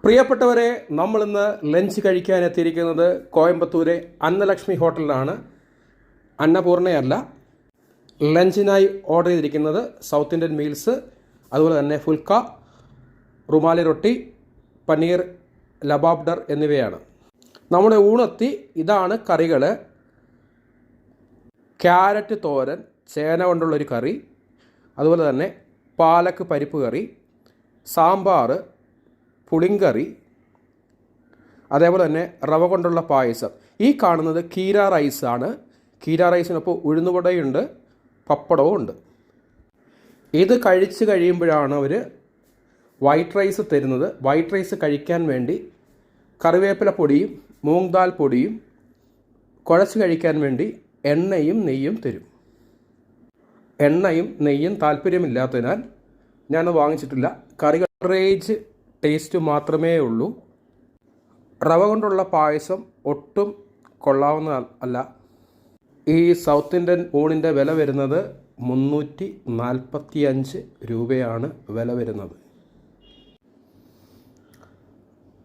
പ്രിയപ്പെട്ടവരെ, നമ്മളിന്ന് ലഞ്ച് കഴിക്കാൻ എത്തിയിരിക്കുന്നത് കോയമ്പത്തൂരെ അന്നലക്ഷ്മി ഹോട്ടലിലാണ്. അന്നപൂർണയല്ല. ലഞ്ചിനായി ഓർഡർ ചെയ്തിരിക്കുന്നത് സൗത്ത് ഇന്ത്യൻ മീൽസ്, അതുപോലെ തന്നെ ഫുൽക്ക, റുമാലി റൊട്ടി, പനീർ ലബാബ്ഡർ എന്നിവയാണ്. നമ്മുടെ ഊണെത്തി. ഇതാണ് കറികൾ: ക്യാരറ്റ് തോരൻ, ചേന കൊണ്ടുള്ളൊരു കറി, അതുപോലെ തന്നെ പാലക്ക് പരിപ്പ് കറി, സാമ്പാർ, പുളിങ്കറി, അതേപോലെ തന്നെ റവ കൊണ്ടുള്ള പായസം. ഈ കാണുന്നത് കീര റൈസാണ്. കീര റൈസിനൊപ്പം ഉഴുന്നുവടയുണ്ട്, പപ്പടവും ഉണ്ട്. ഇത് കഴിച്ച് കഴിയുമ്പോഴാണ് അവർ വൈറ്റ് റൈസ് തരുന്നത്. വൈറ്റ് റൈസ് കഴിക്കാൻ വേണ്ടി കറിവേപ്പില പൊടിയും മൂങ് ദാൽ പൊടിയും കുഴച്ച് കഴിക്കാൻ വേണ്ടി എണ്ണയും നെയ്യും തരും. എണ്ണയും നെയ്യും താല്പര്യമില്ലാത്തതിനാൽ ഞാനത് വാങ്ങിച്ചിട്ടില്ല. കറികൾ ആവറേജ് ടേസ്റ്റ് മാത്രമേ ഉള്ളൂ. റവ കൊണ്ടുള്ള പായസം ഒട്ടും കൊള്ളാവുന്ന അല്ല. ഈ സൗത്ത് ഇന്ത്യൻ ഊണിൻ്റെ വില വരുന്നത് 345 രൂപയാണ് വില വരുന്നത്.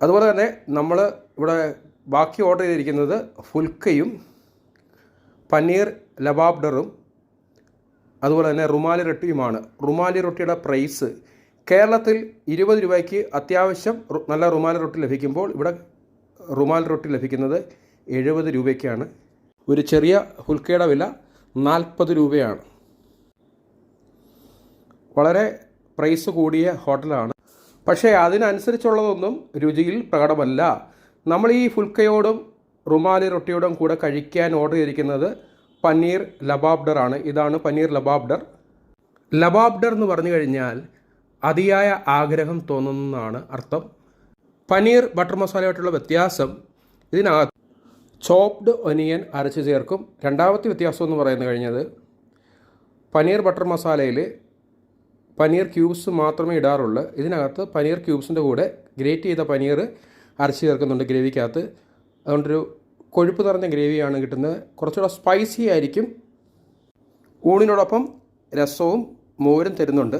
അതുപോലെ തന്നെ നമ്മൾ ഇവിടെ ബാക്കി ഓർഡർ ചെയ്തിരിക്കുന്നത് ഫുൽക്കയും പനീർ ലബാബ്ഡറും അതുപോലെ തന്നെ റുമാലി റൊട്ടിയുമാണ്. റുമാലി റൊട്ടിയുടെ പ്രൈസ് കേരളത്തിൽ 20 രൂപയ്ക്ക് അത്യാവശ്യം നല്ല റുമാലി റൊട്ടി ലഭിക്കുമ്പോൾ ഇവിടെ റുമാലി റൊട്ടി ലഭിക്കുന്നത് 70 രൂപയ്ക്കാണ്. ഒരു ചെറിയ ഫുൽക്കയുടെ വില 40 രൂപയാണ്. വളരെ പ്രൈസ് കൂടിയ ഹോട്ടലാണ്. പക്ഷേ അതിനനുസരിച്ചുള്ളതൊന്നും രുചിയിൽ പ്രകടമല്ല. നമ്മൾ ഈ ഫുൽക്കയോടും റുമാലി റൊട്ടിയോടും കൂടെ കഴിക്കാൻ ഓർഡർ ചെയ്തിരിക്കുന്നത് പനീർ ലബാബ്ഡറാണ്. ഇതാണ് പനീർ ലബാബ്ഡർ. ലബാബ്ഡർ എന്ന് പറഞ്ഞു കഴിഞ്ഞാൽ അതിയായ ആഗ്രഹം തോന്നുന്നതാണ് അർത്ഥം. പനീർ ബട്ടർ മസാലയായിട്ടുള്ള വ്യത്യാസം, ഇതിനകത്ത് ചോപ്ഡ് ഒനിയൻ അരച്ച് ചേർക്കും. രണ്ടാമത്തെ വ്യത്യാസം എന്ന് പറയുന്നത് കഴിഞ്ഞത് പനീർ ബട്ടർ മസാലയിൽ പനീർ ക്യൂബ്സ് മാത്രമേ ഇടാറുള്ളൂ. ഇതിനകത്ത് പനീർ ക്യൂബ്സിൻ്റെ കൂടെ ഗ്രേറ്റ് ചെയ്ത പനീർ അരച്ച് ചേർക്കുന്നുണ്ട് ഗ്രേവിക്കകത്ത്. അതുകൊണ്ടൊരു കൊഴുപ്പ് നിറഞ്ഞ ഗ്രേവിയാണ് കിട്ടുന്നത്. കുറച്ചുകൂടെ സ്പൈസി ആയിരിക്കും. ഊണിനോടൊപ്പം രസവും മോരും തരുന്നുണ്ട്.